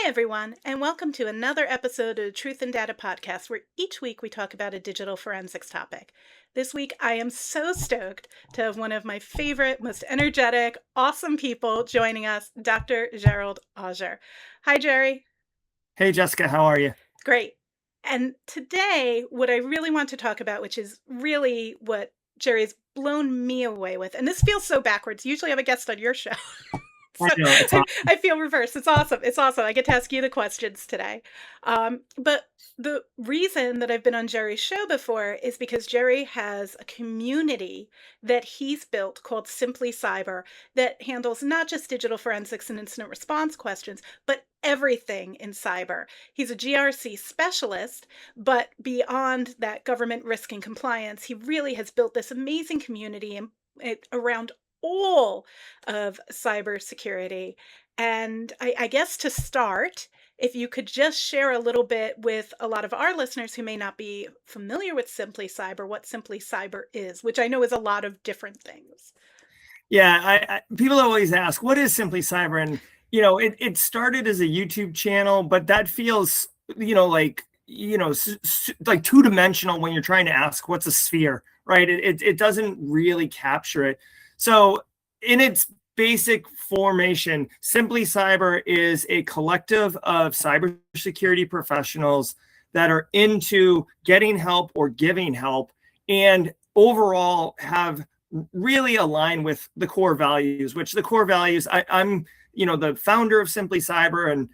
everyone, and welcome to another episode of the Truth and Data Podcast, where each week we talk about a digital forensics topic. This week, I am so stoked to have one of my favorite, most energetic, awesome people joining us, Dr. Gerald Auger. Hi, Jerry. Hey, Jessica, how are you? Great. And today, what I really want to talk about, which is really what Jerry's blown me away with, and this feels so backwards. Usually I have a guest on your show. I So know it's I feel reversed. It's awesome. It's awesome. I get to ask you the questions today. But the reason that I've been on Jerry's show before is because Jerry has a community that he's built called Simply Cyber that handles not just digital forensics and incident response questions, but everything in cyber. He's a GRC specialist, but beyond that government risk and compliance, he really has built this amazing community around all of cybersecurity. And I guess to start, if you could just share a little bit with a lot of our listeners who may not be familiar with Simply Cyber, what Simply Cyber is, which I know is a lot of different things. Yeah, people always ask, what is Simply Cyber? And it started as a YouTube channel, but that feels, like two-dimensional when you're trying to ask what's a sphere, right? It doesn't really capture it. So in its basic formation, Simply Cyber is a collective of cybersecurity professionals that are into getting help or giving help, and overall have really align with the core values, which the core values, I'm the founder of Simply Cyber, and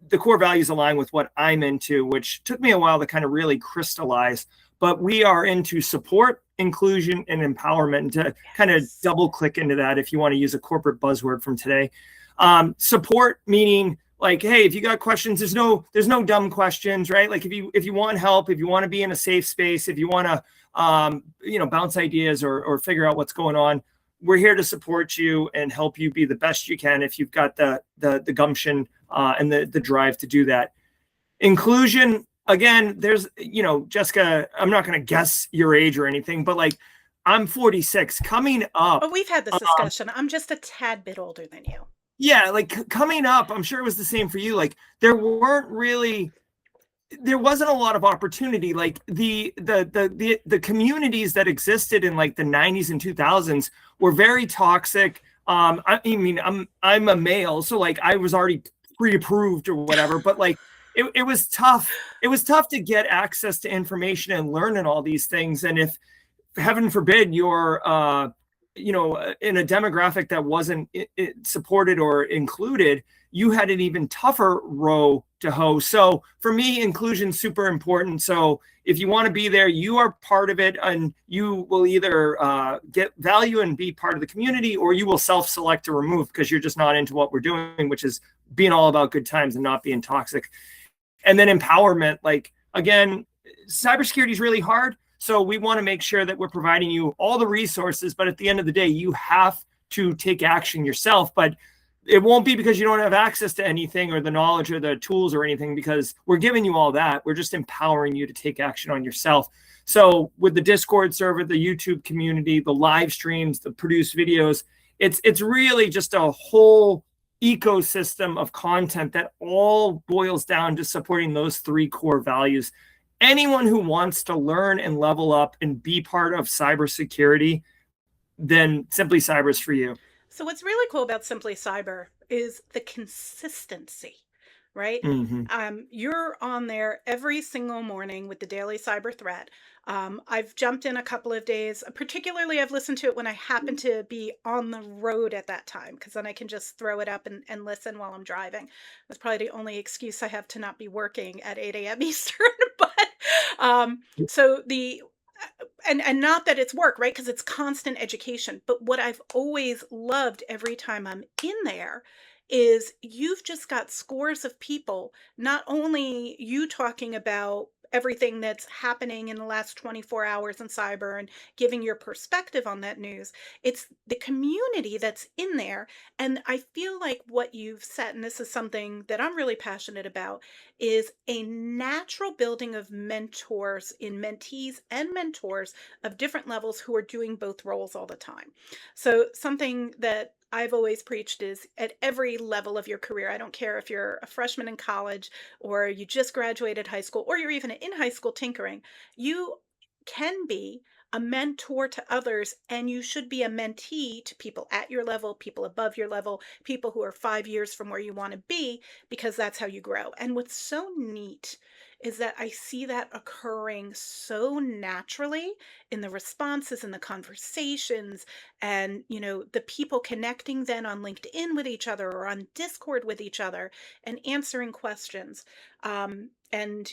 the core values align with what I'm into, which took me a while to kind of really crystallize. But we are into support, inclusion, and empowerment. And to kind of double click into that, if you want to use a corporate buzzword from today, support meaning like, hey, if you got questions, there's no dumb questions, right? Like if you want help, if you want to be in a safe space, if you want to bounce ideas or figure out what's going on, we're here to support you and help you be the best you can if you've got the gumption and the drive to do that. Inclusion, again, there's, Jessica, I'm not going to guess your age or anything, but like I'm 46 coming up. Oh, we've had this discussion. I'm just a tad bit older than you. Yeah, like coming up, I'm sure it was the same for you. Like there wasn't a lot of opportunity. Like the communities that existed in like the 90s and 2000s were very toxic. I mean, I'm a male, so like I was already pre-approved or whatever, but like it was tough. It was tough to get access to information and learn and all these things. And if heaven forbid you're in a demographic that wasn't supported or included, you had an even tougher row to hoe. So for me, inclusion is super important. So if you want to be there, you are part of it, and you will either get value and be part of the community, or you will self-select to remove because you're just not into what we're doing, which is being all about good times and not being toxic. And then empowerment, like, again, cybersecurity is really hard. So we want to make sure that we're providing you all the resources, but at the end of the day, you have to take action yourself. But it won't be because you don't have access to anything or the knowledge or the tools or anything, because we're giving you all that. We're just empowering you to take action on yourself. So with the Discord server, the YouTube community, the live streams, the produced videos, it's really just a whole ecosystem of content that all boils down to supporting those three core values. Anyone who wants to learn and level up and be part of cybersecurity, then Simply Cyber is for you. So what's really cool about Simply Cyber is the consistency, right? Mm-hmm. You're on there every single morning with the daily cyber threat. I've jumped in a couple of days. Particularly, I've listened to it when I happen to be on the road at that time, because then I can just throw it up and listen while I'm driving. That's probably the only excuse I have to not be working at 8 a.m. Eastern. But so the and not that it's work, right? Because it's constant education. But what I've always loved every time I'm in there is you've just got scores of people, not only you talking about everything that's happening in the last 24 hours in cyber and giving your perspective on that news. It's the community that's in there. And I feel like what you've said, and this is something that I'm really passionate about, is a natural building of mentors in mentees and mentors of different levels who are doing both roles all the time. So something that I've always preached is at every level of your career. I don't care if you're a freshman in college or you just graduated high school or you're even in high school tinkering, you can be a mentor to others, and you should be a mentee to people at your level, people above your level, people who are 5 years from where you want to be, because that's how you grow. And what's so neat is that I see that occurring so naturally in the responses and the conversations, and the people connecting then on LinkedIn with each other or on Discord with each other and answering questions. And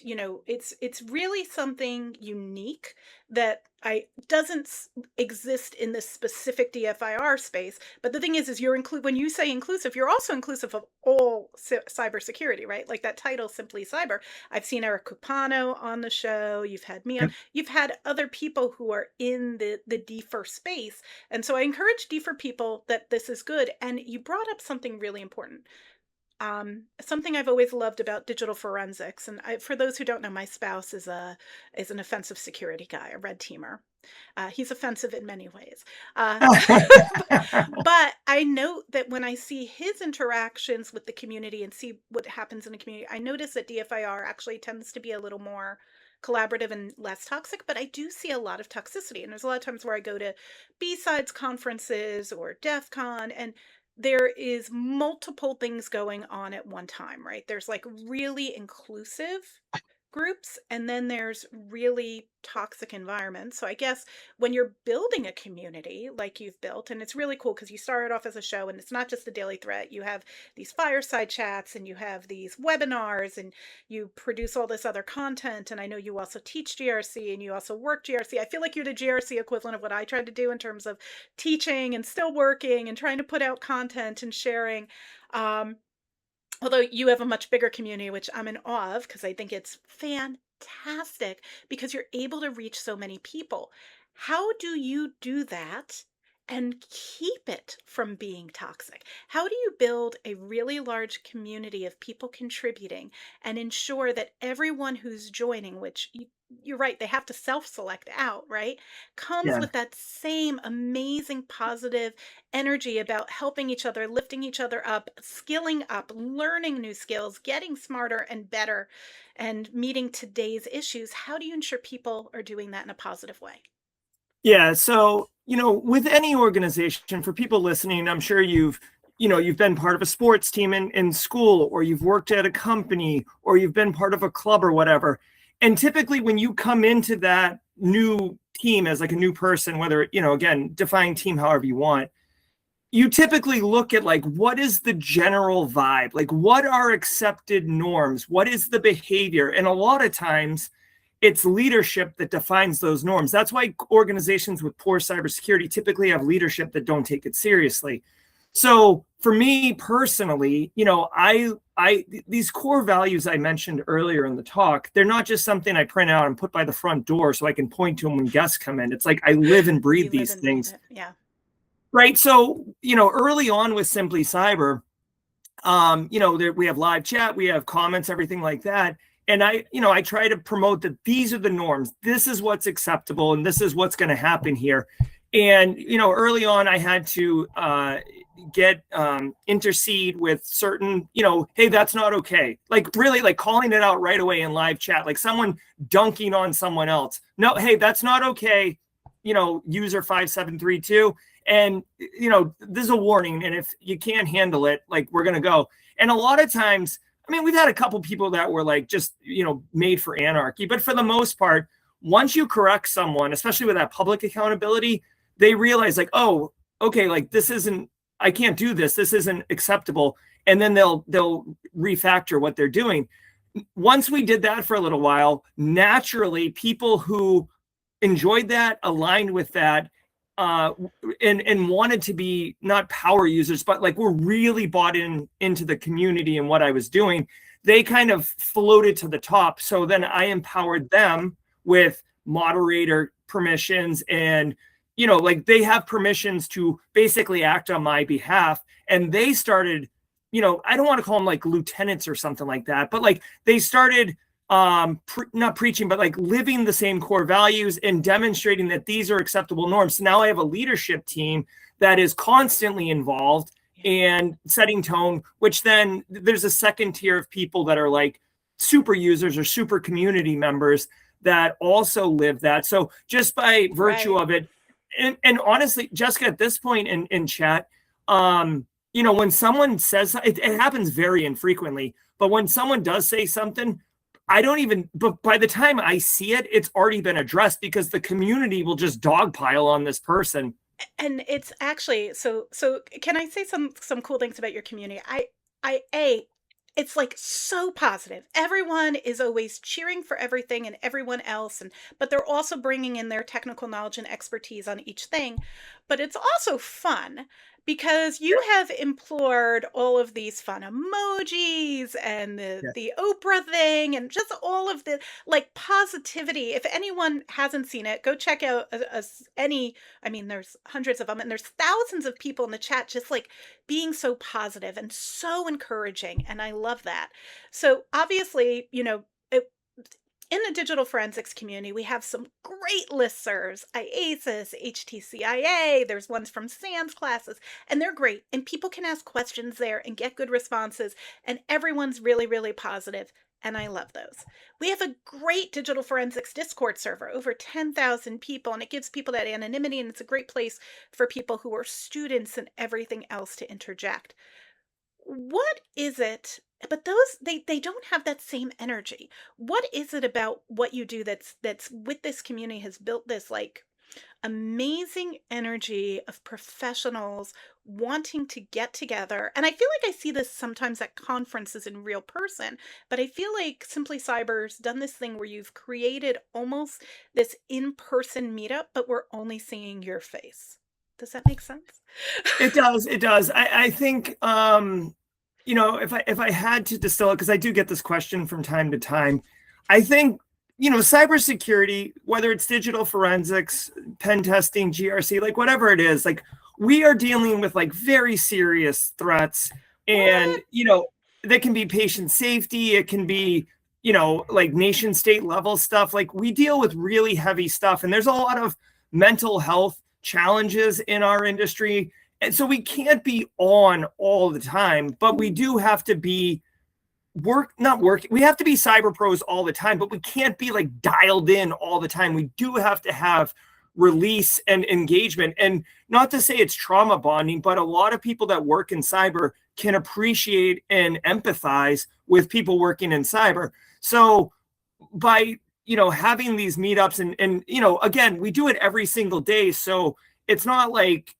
it's really something unique that I doesn't exist in this specific DFIR space. But the thing is you're when you say inclusive, you're also inclusive of all cybersecurity, right? Like that title, Simply Cyber. I've seen Eric Cupano on the show. You've had me on. Yep. You've had other people who are in the DFIR space, and so I encourage DFIR people that this is good. And you brought up something really important. Something I've always loved about digital forensics, and for those who don't know, my spouse is an offensive security guy, a red teamer. He's offensive in many ways, but I note that when I see his interactions with the community and see what happens in the community, I notice that DFIR actually tends to be a little more collaborative and less toxic, but I do see a lot of toxicity. And there's a lot of times where I go to B-sides conferences or DEF CON, and there is multiple things going on at one time, right? There's like really inclusive groups, and then there's really toxic environments. So I guess when you're building a community like you've built, and it's really cool because you started off as a show and it's not just the Daily Threat, you have these fireside chats and you have these webinars and you produce all this other content. And I know you also teach GRC and you also work GRC. I feel like you're the GRC equivalent of what I tried to do in terms of teaching and still working and trying to put out content and sharing. Although you have a much bigger community, which I'm in awe of because I think it's fantastic because you're able to reach so many people. How do you do that and keep it from being toxic? How do you build a really large community of people contributing and ensure that everyone who's joining, which you're right, they have to self-select out, right? Comes Yeah. with that same amazing positive energy about helping each other, lifting each other up, skilling up, learning new skills, getting smarter and better, and meeting today's issues. How do you ensure people are doing that in a positive way? Yeah. So, with any organization, for people listening, I'm sure you've been part of a sports team in school, or you've worked at a company, or you've been part of a club or whatever. And typically when you come into that new team as like a new person, whether, again, define team however you want, you typically look at like, what is the general vibe? Like, what are accepted norms? What is the behavior? And a lot of times it's leadership that defines those norms. That's why organizations with poor cybersecurity typically have leadership that don't take it seriously. So for me personally, I these core values I mentioned earlier in the talk, they're not just something I print out and put by the front door so I can point to them when guests come in. It's like I live and breathe these things. Yeah. Right. So, early on with Simply Cyber, we have live chat, we have comments, everything like that. And I try to promote that these are the norms. This is what's acceptable, and this is what's going to happen here. And, early on, I had to intercede with certain, hey, that's not okay. Like really like calling it out right away in live chat, like someone dunking on someone else. No, hey, that's not okay. User 5732. And, this is a warning. And if you can't handle it, like we're going to go. And a lot of times, I mean, we've had a couple people that were like just, made for anarchy. But for the most part, once you correct someone, especially with that public accountability, they realize like, oh, okay, like I can't do this. This isn't acceptable. And then they'll refactor what they're doing. Once we did that for a little while, naturally, people who enjoyed that, aligned with that, and wanted to be not power users, but like were really bought into the community and what I was doing, they kind of floated to the top. So then I empowered them with moderator permissions and, like they have permissions to basically act on my behalf. And they started, I don't want to call them like lieutenants or something like that, but like they started not preaching, but like living the same core values and demonstrating that these are acceptable norms. So now I have a leadership team that is constantly involved and setting tone, which then there's a second tier of people that are like super users or super community members that also live that. So just by virtue Right. of it, and honestly, Jessica, at this point in chat, when someone says it happens very infrequently, but when someone does say something, I don't even, but by the time I see it, it's already been addressed because the community will just dogpile on this person. And it's actually, so can I say some cool things about your community? I it's like so positive. Everyone is always cheering for everything and everyone else, and but they're also bringing in their technical knowledge and expertise on each thing. But it's also fun because you have implored all of these fun emojis and Yeah. the Oprah thing and just all of the like positivity. If anyone hasn't seen it, go check out any. I mean, there's hundreds of them, and there's thousands of people in the chat just like being so positive and so encouraging. And I love that. So, obviously, in the digital forensics community, we have some great listservs, IASIS, HTCIA, there's ones from SANS classes, and they're great. And people can ask questions there and get good responses, and everyone's really, really positive, and I love those. We have a great digital forensics Discord server, over 10,000 people, and it gives people that anonymity, and it's a great place for people who are students and everything else to interject. What is it? But those they don't have that same energy. What is it about what you do that's with this community has built this like amazing energy of professionals wanting to get together? And I feel like I see this sometimes at conferences in real person, but I feel like Simply Cyber's done this thing where you've created almost this in-person meetup, but we're only seeing your face. Does that make sense? It does. It does. I think if I had to distill it, because I do get this question from time to time, I think cybersecurity, whether it's digital forensics, pen testing, GRC, like whatever it is, like we are dealing with like very serious threats, and What? that can be patient safety, it can be like nation state level stuff. Like we deal with really heavy stuff, and there's a lot of mental health challenges in our industry. And so we can't be on all the time, but we do have to be not work. We have to be cyber pros all the time, but we can't be like dialed in all the time. We do have to have release and engagement. And not to say it's trauma bonding, but a lot of people that work in cyber can appreciate and empathize with people working in cyber. So by having these meetups and again, we do it every single day, so it's not like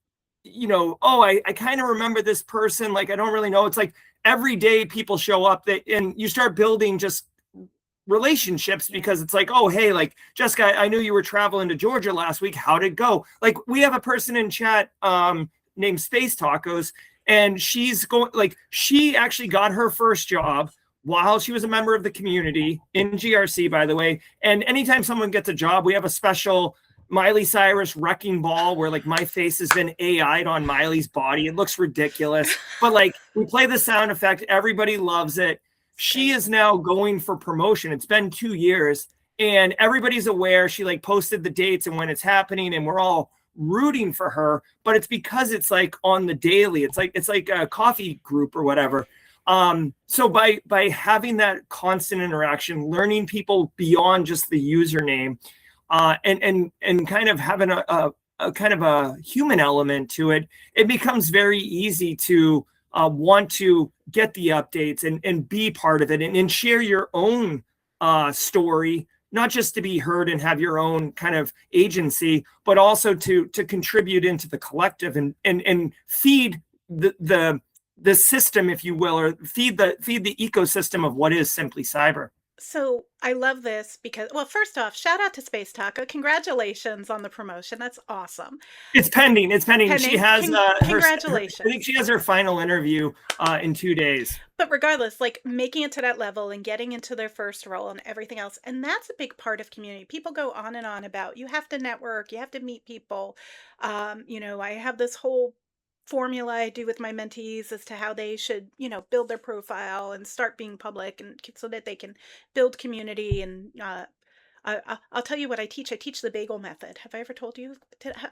oh, I kind of remember this person, like I don't really know. It's like every day people show up that and you start building just relationships, because it's like, oh, hey, like Jessica, I knew you were traveling to Georgia last week, how'd it go? Like we have a person in chat named Space Tacos, and she's going, like she actually got her first job while she was a member of the community in GRC, by the way. And anytime someone gets a job, we have a special Miley Cyrus wrecking ball where like my face has been AI'd on Miley's body. It looks ridiculous, but like we play the sound effect. Everybody loves it. She is now going for promotion. It's been 2 years and everybody's aware. She like posted the dates and when it's happening, and we're all rooting for her, but it's because it's like on the daily. It's like a coffee group or whatever. So by having that constant interaction, learning people beyond just the username, and kind of having a kind of a human element to it, it becomes very easy to want to get the updates and be part of it, and share your own story, not just to be heard and have your own kind of agency, but also to contribute into the collective and feed the system, if you will, or feed the ecosystem of what is Simply Cyber. So I love this because, well, first off, shout out to Space Taco. Congratulations on the promotion. That's awesome. It's pending. It's pending. She Pending. has I think Congratulations. she has her final interview in 2 days. But regardless, like making it to that level and getting into their first role and everything else. And that's a big part of community. People go on and on about you have to network, you have to meet people. I have this whole formula I do with my mentees as to how they should, build their profile and start being public, and so that they can build community. And I'll tell you what I teach. I teach the Bagel Method. Have I ever told you?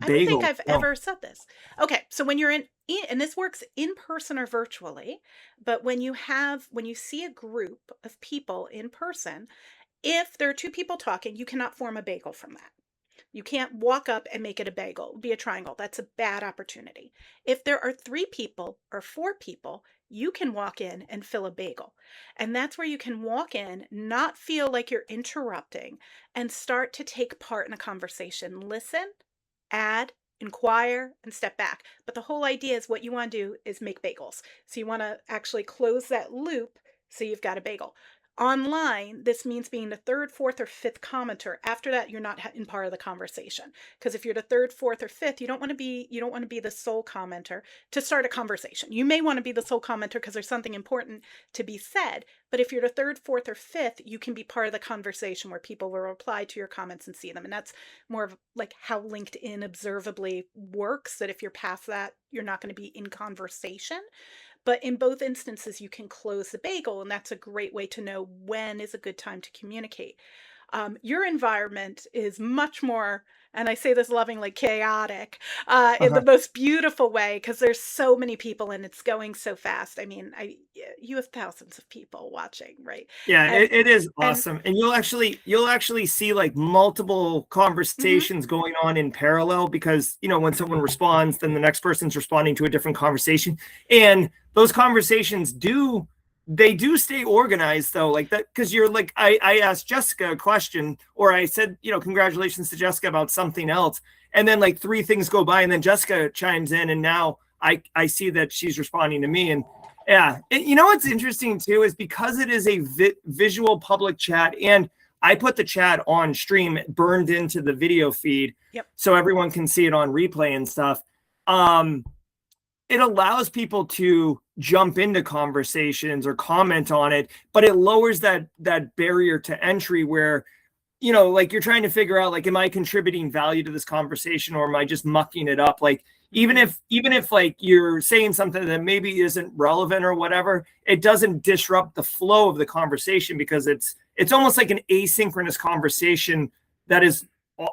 I don't think Bagel. I've No. ever said this. Okay, so when you're and this works in person or virtually, but when you see a group of people in person, if there are two people talking, you cannot form a bagel from that. You can't walk up and make it a bagel. It would be a triangle. That's a bad opportunity. If there are three people or four people, you can walk in and fill a bagel. And that's where you can walk in, not feel like you're interrupting, and start to take part in a conversation. Listen, add, inquire, and step back. But the whole idea is what you want to do is make bagels. So you want to actually close that loop so you've got a bagel. Online, this means being the third, fourth, or fifth commenter. After that, you're not in part of the conversation. Because if you're the third, fourth, or fifth, you don't want to be the sole commenter to start a conversation. You may want to be the sole commenter because there's something important to be said. But if you're the third, fourth, or fifth, you can be part of the conversation where people will reply to your comments and see them. And that's more of like how LinkedIn observably works, that if you're past that, you're not going to be in conversation. But in both instances, you can close the bagel, and that's a great way to know when is a good time to communicate. Your environment is much more, and I say this lovingly, chaotic, in the Uh-huh. most beautiful way, because there's so many people and it's going so fast. I mean, you have thousands of people watching, right? Yeah, And it is and awesome. And you'll actually see like multiple mhm, conversations going on in parallel because, when someone responds, then the next person's responding to a different conversation. And those conversations do stay organized though, like that, because you're like, I asked Jessica a question, or I said, congratulations to Jessica about something else. And then like three things go by, and then Jessica chimes in, and now I see that she's responding to me. And yeah. And you know what's interesting too is because it is a visual public chat, and I put the chat on stream burned into the video feed yep, so everyone can see it on replay and stuff. Um, it allows people to jump into conversations or comment on it, but it lowers that barrier to entry where like you're trying to figure out like, am I contributing value to this conversation, or am I just mucking it up? Like even hmm, if like you're saying something that maybe isn't relevant or whatever, it doesn't disrupt the flow of the conversation because it's almost like an asynchronous conversation that is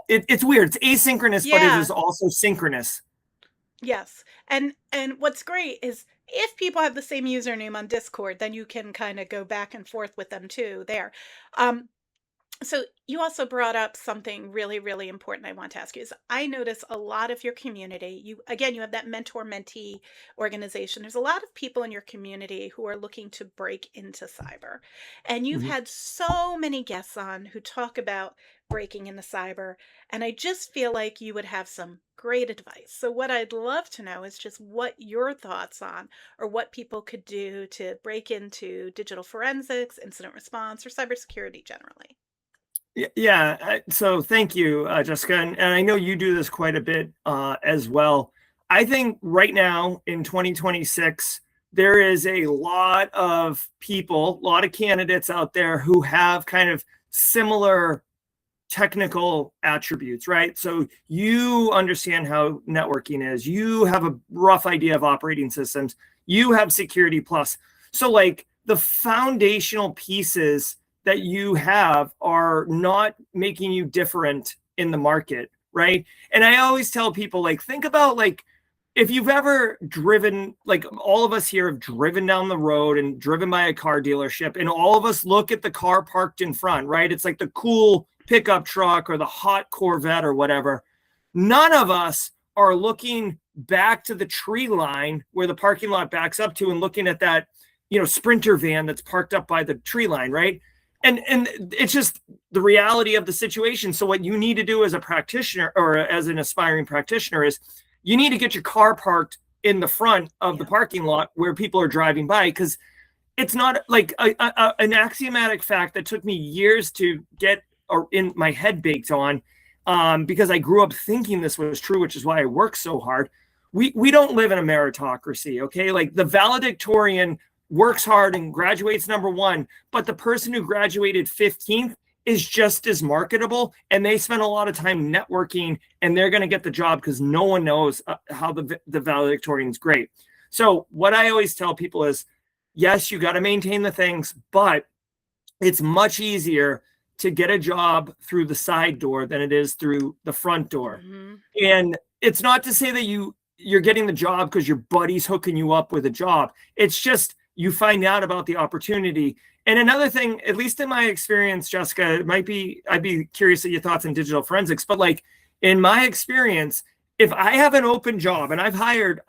it's weird. It's asynchronous, but it is yeah. also synchronous. Yes. And what's great is if people have the same username on Discord, then you can kind of go back and forth with them too there. Um, so you also brought up something really, really important I want to ask you is I notice a lot of your community, you have that mentor mentee organization. There's a lot of people in your community who are looking to break into cyber. And you've Mhm. had so many guests on who talk about breaking into cyber. And I just feel like you would have some great advice. So what I'd love to know is just what your thoughts on, or what people could do to break into digital forensics, incident response, or cybersecurity generally. Yeah. So thank you, Jessica. And I know you do this quite a bit as well. I think right now in 2026, there is a lot of people, a lot of candidates out there who have kind of similar technical attributes, right? So you understand how networking is, you have a rough idea of operating systems, you have security plus. So, like, the foundational pieces that you have are not making you different in the market, right? And I always tell people, like, think about like if you've ever driven, like all of us here have driven down the road and driven by a car dealership, and all of us look at the car parked in front, right? It's like the cool pickup truck or the hot Corvette or whatever. None of us are looking back to the tree line where the parking lot backs up to and looking at that, Sprinter van that's parked up by the tree line, right? And it's just the reality of the situation. So what you need to do as a practitioner or as an aspiring practitioner is you need to get your car parked in the front of the Yeah. parking lot where people are driving by, because it's not like an axiomatic fact that took me years to get or in my head baked on, because I grew up thinking this was true, which is why I work so hard. We don't live in a meritocracy, okay? Like the valedictorian works hard and graduates number one, but the person who graduated 15th is just as marketable, and they spend a lot of time networking, and they're going to get the job because no one knows how the valedictorian is great. So what I always tell people is, yes, you got to maintain the things, but it's much easier to get a job through the side door than it is through the front door. Mm-hmm. And it's not to say that you're getting the job because your buddy's hooking you up with a job. It's just you find out about the opportunity. And another thing, at least in my experience, Jessica, I'd be curious at your thoughts on digital forensics, but like in my experience, if I have an open job, and I've hired,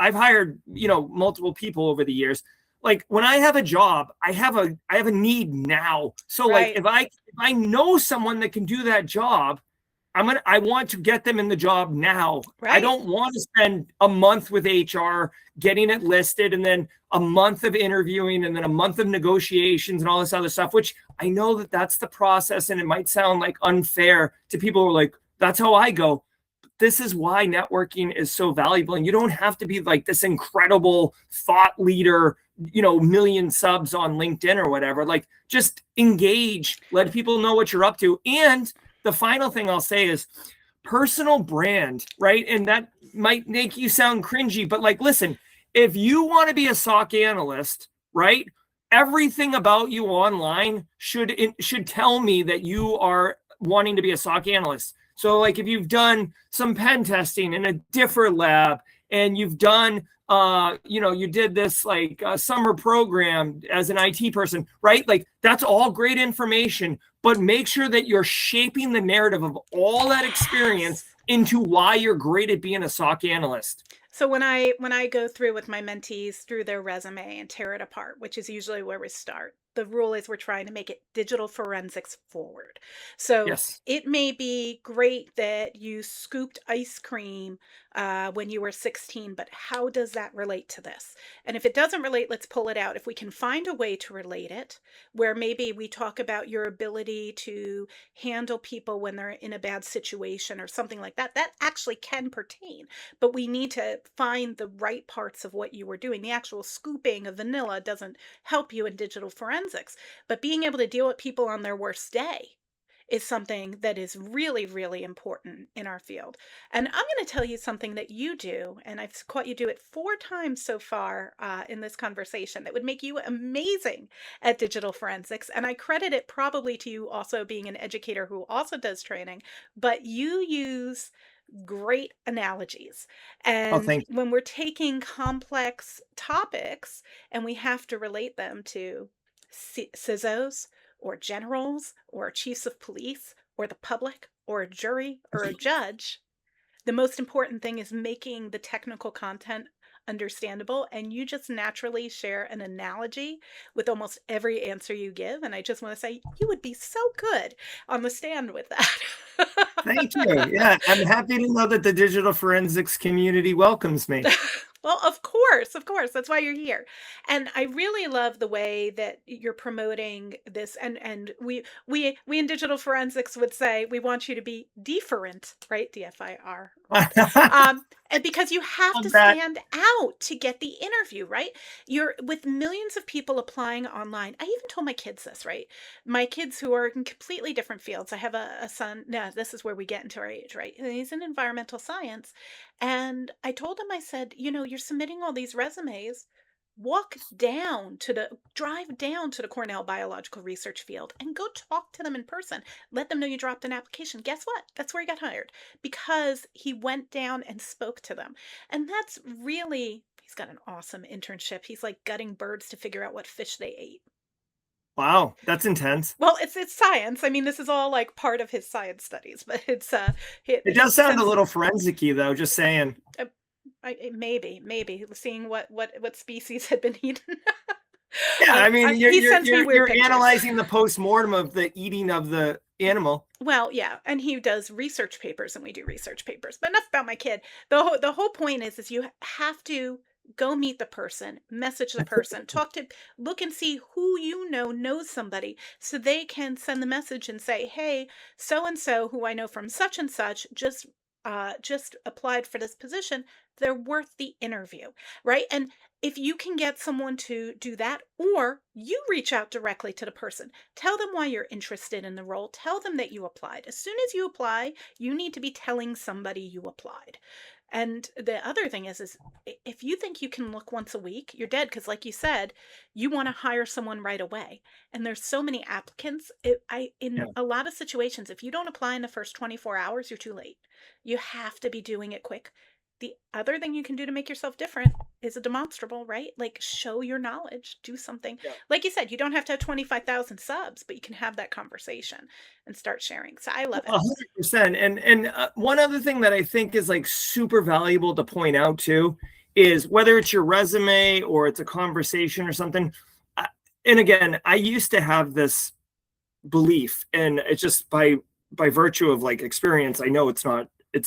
multiple people over the years, like when I have a job, I have a need now. So like Right. if I know someone that can do that job, I want to get them in the job now. I Right. don't want to spend a month with HR getting it listed and then a month of interviewing and then a month of negotiations and all this other stuff, which I know that that's the process, and it might sound like unfair to people who are like, that's how I go. This is why networking is so valuable. And you don't have to be like this incredible thought leader, million subs on LinkedIn or whatever. Like just engage, let people know what you're up to. And the final thing I'll say is personal brand, right? And that might make you sound cringy, but like, listen, if you want to be a SOC analyst, right? Everything about you online should tell me that you are wanting to be a SOC analyst. So like if you've done some pen testing in a different lab, and you've done you did this like summer program as an IT person, right? Like that's all great information, but make sure that you're shaping the narrative of all that experience into why you're great at being a SOC analyst. So when I go through with my mentees through their resume and tear it apart, which is usually where we start, the rule is we're trying to make it digital forensics forward. So Yes. it may be great that you scooped ice cream when you were 16, but how does that relate to this? And if it doesn't relate, let's pull it out. If we can find a way to relate it, where maybe we talk about your ability to handle people when they're in a bad situation or something like that, that actually can pertain, but we need to find the right parts of what you were doing. The actual scooping of vanilla doesn't help you in digital forensics, but being able to deal with people on their worst day is something that is really, really important in our field. And I'm going to tell you something that you do, and I've caught you do it 4 times so far in this conversation, that would make you amazing at digital forensics. And I credit it probably to you also being an educator who also does training, but you use great analogies. Oh, And thank you. when we're taking complex topics and we have to relate them to CISOs or generals or chiefs of police or the public or a jury or a judge, the most important thing is making the technical content understandable, and you just naturally share an analogy with almost every answer you give. And I just want to say you would be so good on the stand with Thank you. that. Yeah, I'm happy to know that the digital forensics community welcomes me. Well, of course, that's why you're here. And I really love the way that you're promoting this. And we in digital forensics would say we want you to be different, right? DFIR. And because you have to Love that. stand out to get the interview, right? You're with millions of people applying online. I even told my kids this, right? My kids who are in completely different fields. I have a son. Now, this is where we get into our age, right? He's in environmental science. And I told him, I said, you're submitting all these resumes. Drive down to the Cornell Biological Research Field and go talk to them in person. Let them know you dropped an application. Guess what? That's where he got hired, because he went down and spoke to them. And that's really, he's got an awesome internship. He's like gutting birds to figure out what fish they ate. Wow, that's intense. Well, it's science. I mean, this is all like part of his science studies, but it's It he does sound a sends little forensic-y, though, just saying. maybe seeing what species had been eaten. Yeah, I mean, He sends me weird you're pictures. analyzing the post-mortem of the eating of the animal. Well, yeah, and he does research papers, and we do research papers. But enough about my kid. The whole point is you have to go meet the person, message the person, look and see who knows somebody, so they can send the message and say, hey, so and so, who I know from such and such, just just applied for this position, they're worth the interview, right? And if you can get someone to do that, or you reach out directly to the person, tell them why you're interested in the role, tell them that you applied. As soon as you apply, you need to be telling somebody you applied. And the other thing is if you think you can look once a week, you're dead. Because, like you said, you want to hire someone right away, and there's so many applicants. In Yeah. a lot of situations, if you don't apply in the first 24 hours, you're too late. You have to be doing it quick. The other thing you can do to make yourself different is a demonstrable, right? Like, show your knowledge, do something. Yeah. Like you said, you don't have to have 25,000 subs, but you can have that conversation and start sharing. So I love it. 100%. And one other thing that I think is like super valuable to point out too is whether it's your resume or it's a conversation or something. And again, I used to have this belief, and it's just by virtue of like experience, I know it's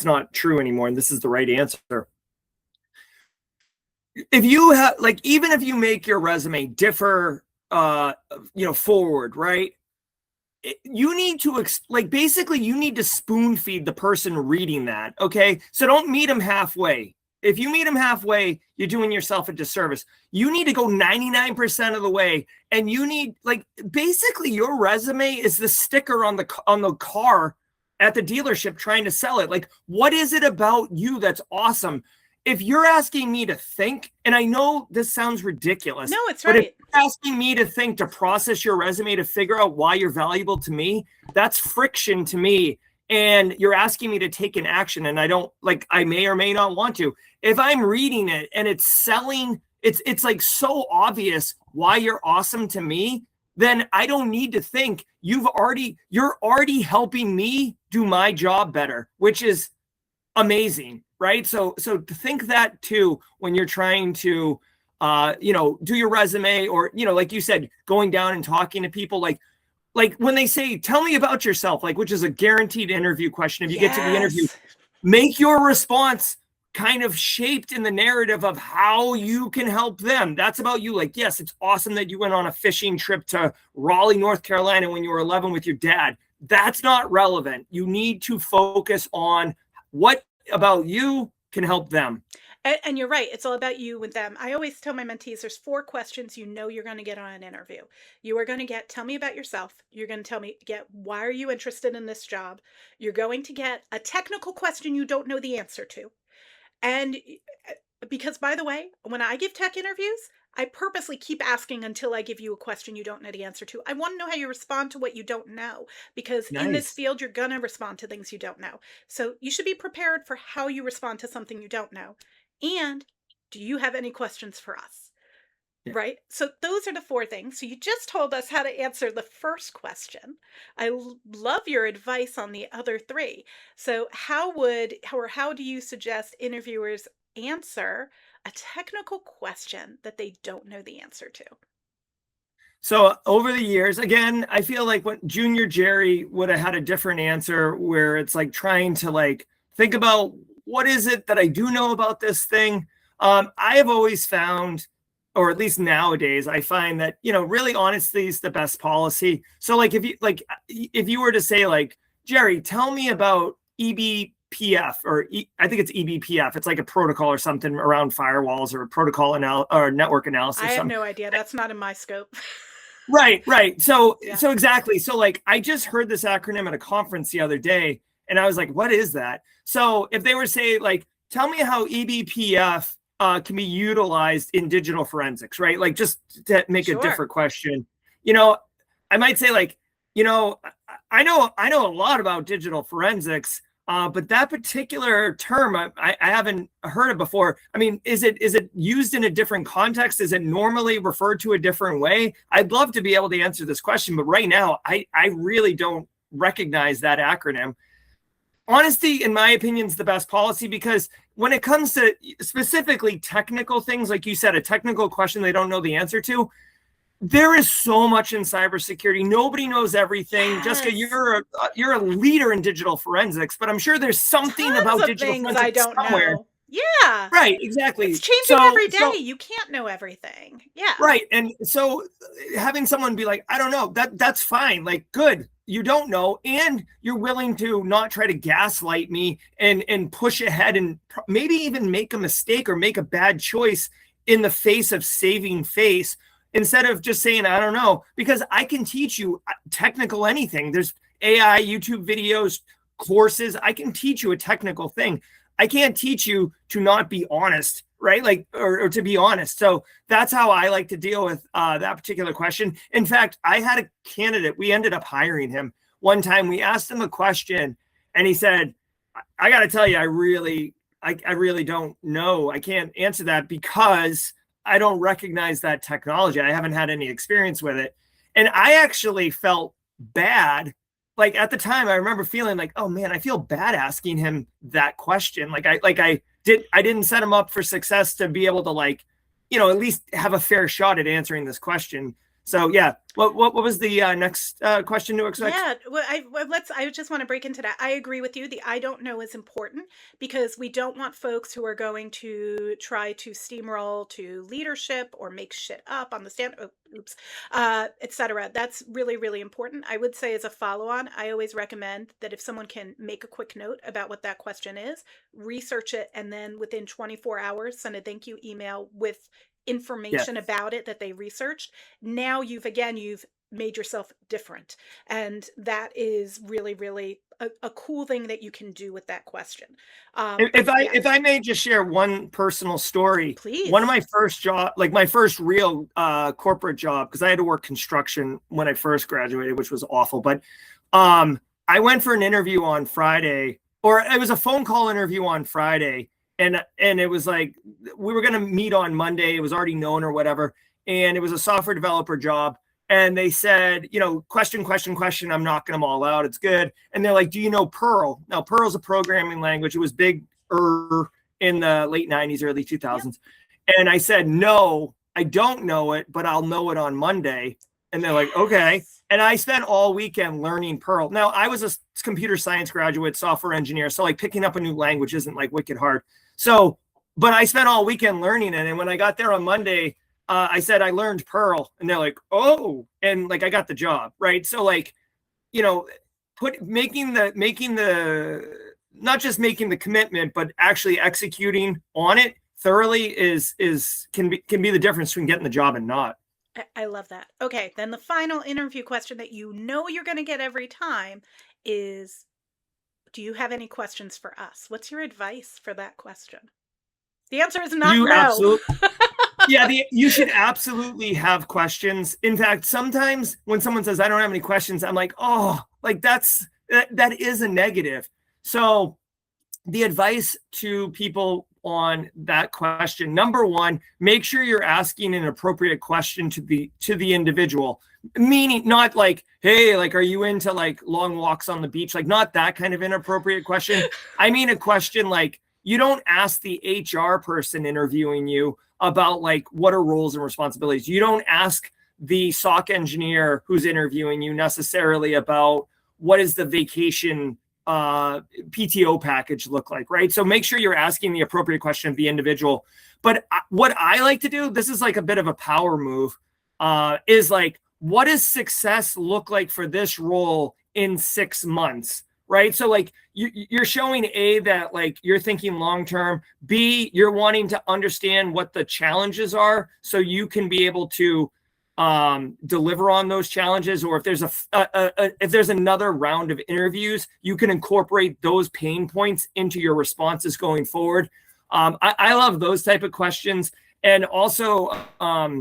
not true anymore, and this is the right answer. If you have like, even if you make your resume differ, forward, right? You need to like, basically you need to spoon feed the person reading that. Okay. So don't meet them halfway. If you meet them halfway, you're doing yourself a disservice. You need to go 99% of the way. And you need, like, basically your resume is the sticker on the car at the dealership trying to sell it. Like, what is it about you that's awesome? If you're asking me to think, and I know this sounds ridiculous, No, it's but if right. you're asking me to think, to process your resume, to figure out why you're valuable to me, that's friction to me. And you're asking me to take an action, and I don't, like, I may or may not want to. If I'm reading it and it's selling, it's like so obvious why you're awesome to me, then I don't need to think. You're already helping me do my job better, which is amazing, right? So to think that too when you're trying to do your resume, or like you said, going down and talking to people, like when they say, tell me about yourself, like, which is a guaranteed interview question. If you get to the interview, Yes. make your response kind of shaped in the narrative of how you can help them. That's about you. Like, yes, it's awesome that you went on a fishing trip to Raleigh, North Carolina when you were 11 with your dad. That's not relevant. You need to focus on what about you can help them. And you're right. It's all about you with them. I always tell my mentees there's 4 questions you're going to get on an interview. You are going to get, tell me about yourself. You're going to get, why are you interested in this job? You're going to get a technical question you don't know the answer to. And because, by the way, when I give tech interviews, I purposely keep asking until I give you a question you don't know the answer to. I want to know how you respond to what you don't know, because in this Nice. field, you're going to respond to things you don't know. So you should be prepared for how you respond to something you don't know. And do you have any questions for us? Yeah. Right? So those are the 4 things. So you just told us how to answer the first question. I love your advice on the other 3. So how do you suggest interviewers answer a technical question that they don't know the answer to? So over the years, again, I feel like when Junior Jerry would have had a different answer, where it's like trying to like think about, what is it that I do know about this thing? I have always found, or at least nowadays, I find that, really honesty is the best policy. So like, if you were to say, like, Jerry, tell me about eBPF, or I think it's eBPF. It's like a protocol or something around firewalls, or protocol or network analysis. I have no idea. That's not in my scope. Right. So Yeah. exactly. So like, I just heard this acronym at a conference the other day, and I was like, what is that? So if they were say, like, tell me how eBPF can be utilized in digital forensics, right? Like, just to make a Sure. different question, I might say, like, I know a lot about digital forensics, but that particular term, I haven't heard it before. I mean, is it used in a different context? Is it normally referred to a different way? I'd love to be able to answer this question, but right now, I really don't recognize that acronym. Honesty, in my opinion, is the best policy, because when it comes to specifically technical things, like you said, a technical question they don't know the answer to, there is so much in cybersecurity. Nobody knows everything. Yes. Jessica, you're a leader in digital forensics, but I'm sure there's something Tons about of digital things forensics I don't somewhere. know. Yeah. Right, exactly. It's changing every day. So You can't know everything. Yeah. right, and so having someone be like, I don't know, that's fine. Like, good. you don't know, and you're willing to not try to gaslight me and push ahead and maybe even make a mistake or make a bad choice in the face of saving face, instead of just saying I don't know, because I can teach you technical anything. There's AI, YouTube videos, courses. I can teach you a technical thing. I can't teach you to not be honest, right? Like, or to be honest. So that's how I like to deal with that particular question. In fact, I had a candidate, we ended up hiring him one time. We asked him a question and he said, I got to tell you, I really don't know. I can't answer that because I don't recognize that technology. I haven't had any experience with it. And I actually felt bad. Like at the time, I remember feeling like, oh man, I feel bad asking him that question. I didn't set him up for success to be able to like, at least have a fair shot at answering this question. So yeah, what was the next question to expect? Yeah, well, I just want to break into that. I agree with you. The I don't know is important because we don't want folks who are going to try to steamroll to leadership or make shit up on the stand, oops, etc. That's really, really important. I would say as a follow-on, I always recommend that if someone can make a quick note about what that question is, research it, and then within 24 hours, send a thank you email with Yeah. information about it that they researched. Now you've made yourself different. And that is really, really a cool thing that you can do with that question. If I may just share one personal story, Please. one of my first job, like my first real corporate job, because I had to work construction when I first graduated, which was awful. But I went for an interview on Friday, or it was a phone call interview on Friday, and it was like we were going to meet on Monday. It was already known or whatever, and it was a software developer job. And they said, question. I'm knocking them all out. It's good. And they're like, do you know Perl? Now, Perl's a programming language. It was big in the late 90s, early 2000s. Yep. And I said, no, I don't know it, but I'll know it on Monday. And they're like, okay. And I spent all weekend learning Perl. Now, I was a computer science graduate, software engineer. So like picking up a new language isn't like wicked hard. So, but I spent all weekend learning it. And when I got there on Monday, I said, I learned Perl, and they're like, oh, and like, I got the job. Right. So like, making the, not just making the commitment, but actually executing on it thoroughly can be the difference between getting the job and not. I love that. Okay. Then the final interview question that you're going to get every time is, do you have any questions for us? What's your advice for that question? The answer is not no. Yeah, you should absolutely have questions. In fact, sometimes when someone says, I don't have any questions, I'm like, oh, like that is a negative. So the advice to people on that question, number one, make sure you're asking an appropriate question to the individual, meaning not like, hey, like, are you into like long walks on the beach? Like not that kind of inappropriate question. I mean, a question like, you don't ask the HR person interviewing you about like what are roles and responsibilities. You don't ask the SOC engineer who's interviewing you necessarily about what is the vacation PTO package look like, right? So make sure you're asking the appropriate question of the individual. But what I like to do, this is like a bit of a power move, is like, what does success look like for this role in 6 months? Right. So like you're showing A, that like you're thinking long term, B, you're wanting to understand what the challenges are so you can be able to deliver on those challenges. Or if there's if there's another round of interviews, you can incorporate those pain points into your responses going forward. I love those type of questions. And also, I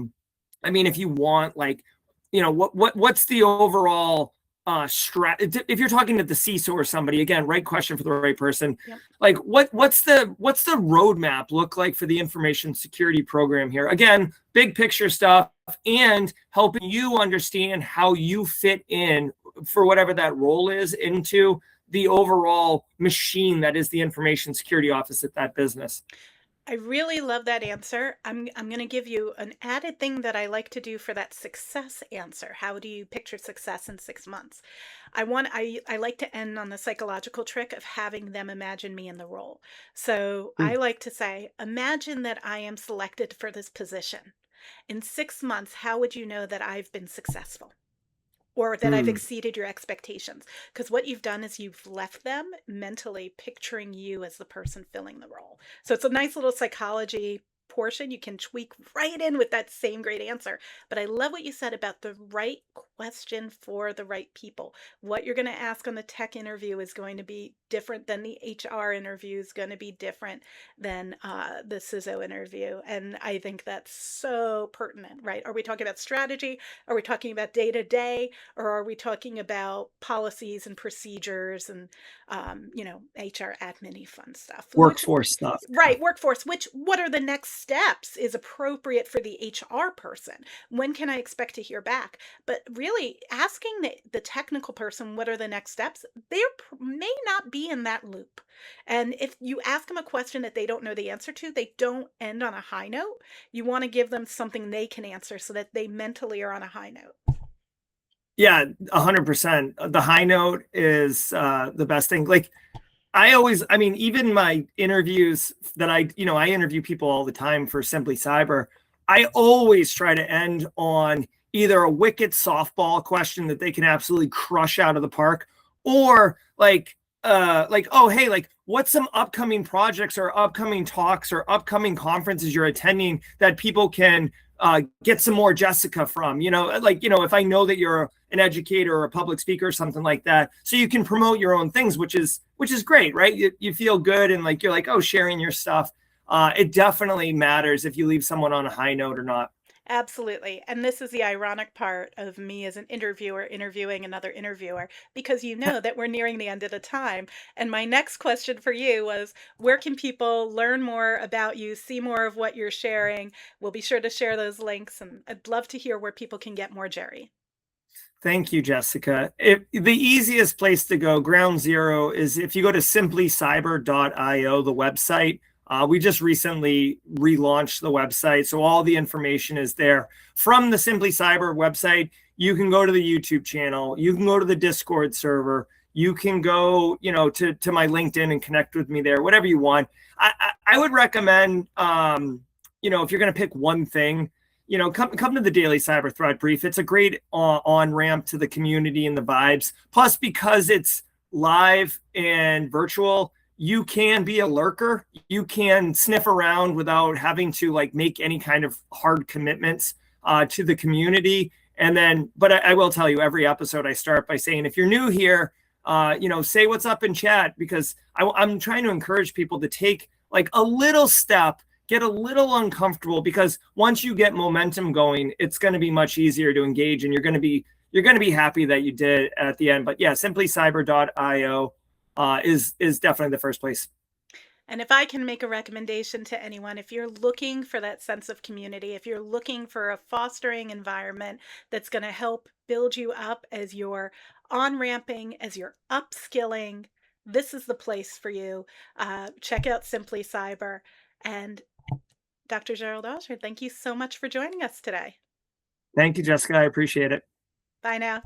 mean, if you want like, what's the overall if you're talking to the CISO or somebody, again, right question for the right person. Yep. Like what's the roadmap look like for the information security program here? Again, big picture stuff and helping you understand how you fit in for whatever that role is into the overall machine that is the information security office at that business. I really love that answer. I'm going to give you an added thing that I like to do for that success answer. How do you picture success in 6 months? I like to end on the psychological trick of having them imagine me in the role. So I like to say, imagine that I am selected for this position. In 6 months, how would you know that I've been successful? or that I've Mm. exceeded your expectations. Because what you've done is you've left them mentally picturing you as the person filling the role. So it's a nice little psychology portion you can tweak right in with that same great answer. But I love what you said about the right question for the right people. What you're going to ask on the tech interview is going to be different than the HR interview, is going to be different than the CISO interview. And I think that's so pertinent, right? Are we talking about strategy? Are we talking about day to day? Or are we talking about policies and procedures and, HR admin fun stuff? Which, Workforce stuff. right, workforce, what are the next steps is appropriate for the HR person? When can I expect to hear back? But really asking the technical person what are the next steps, they may not be in that loop. And if you ask them a question that they don't know the answer to, they don't end on a high note. You want to give them something they can answer so that they mentally are on a high note. Yeah, 100%. The high note is the best thing. Like I mean, even my interviews that I interview people all the time for Simply Cyber. I always try to end on either a wicked softball question that they can absolutely crush out of the park, or oh, hey, like what's some upcoming projects or upcoming talks or upcoming conferences you're attending that people can get some more Jessica from, if I know that you're an educator or a public speaker or something like that, so you can promote your own things, which is great, right? You feel good and like you're like, oh, sharing your stuff. It definitely matters if you leave someone on a high note or not. Absolutely. And this is the ironic part of me as an interviewer interviewing another interviewer, because you know that we're nearing the end of the time. And my next question for you was, where can people learn more about you, see more of what you're sharing? We'll be sure to share those links, and I'd love to hear where people can get more, Jerry. Thank you, Jessica. The easiest place to go, ground zero, is if you go to simplycyber.io, the website. We just recently relaunched the website, so all the information is there. From the Simply Cyber website, you can go to the YouTube channel, you can go to the Discord server, you can go, to my LinkedIn and connect with me there, whatever you want. I would recommend, if you're going to pick one thing, come to the daily cyber threat brief. It's a great on ramp to the community and the vibes. Plus, because it's live and virtual, you can be a lurker. You can sniff around without having to like make any kind of hard commitments to the community. And then, but I will tell you, every episode I start by saying, if you're new here, say what's up in chat, because I'm trying to encourage people to take like a little step, get a little uncomfortable, because once you get momentum going, it's going to be much easier to engage, and you're going to be happy that you did at the end. But yeah, simplycyber.io is definitely the first place. And if I can make a recommendation to anyone, if you're looking for that sense of community, if you're looking for a fostering environment that's going to help build you up as you're on ramping, as you're upskilling, this is the place for you. Check out Simply Cyber. And Dr. Gerald Osher, thank you so much for joining us today. Thank you, Jessica. I appreciate it. Bye now.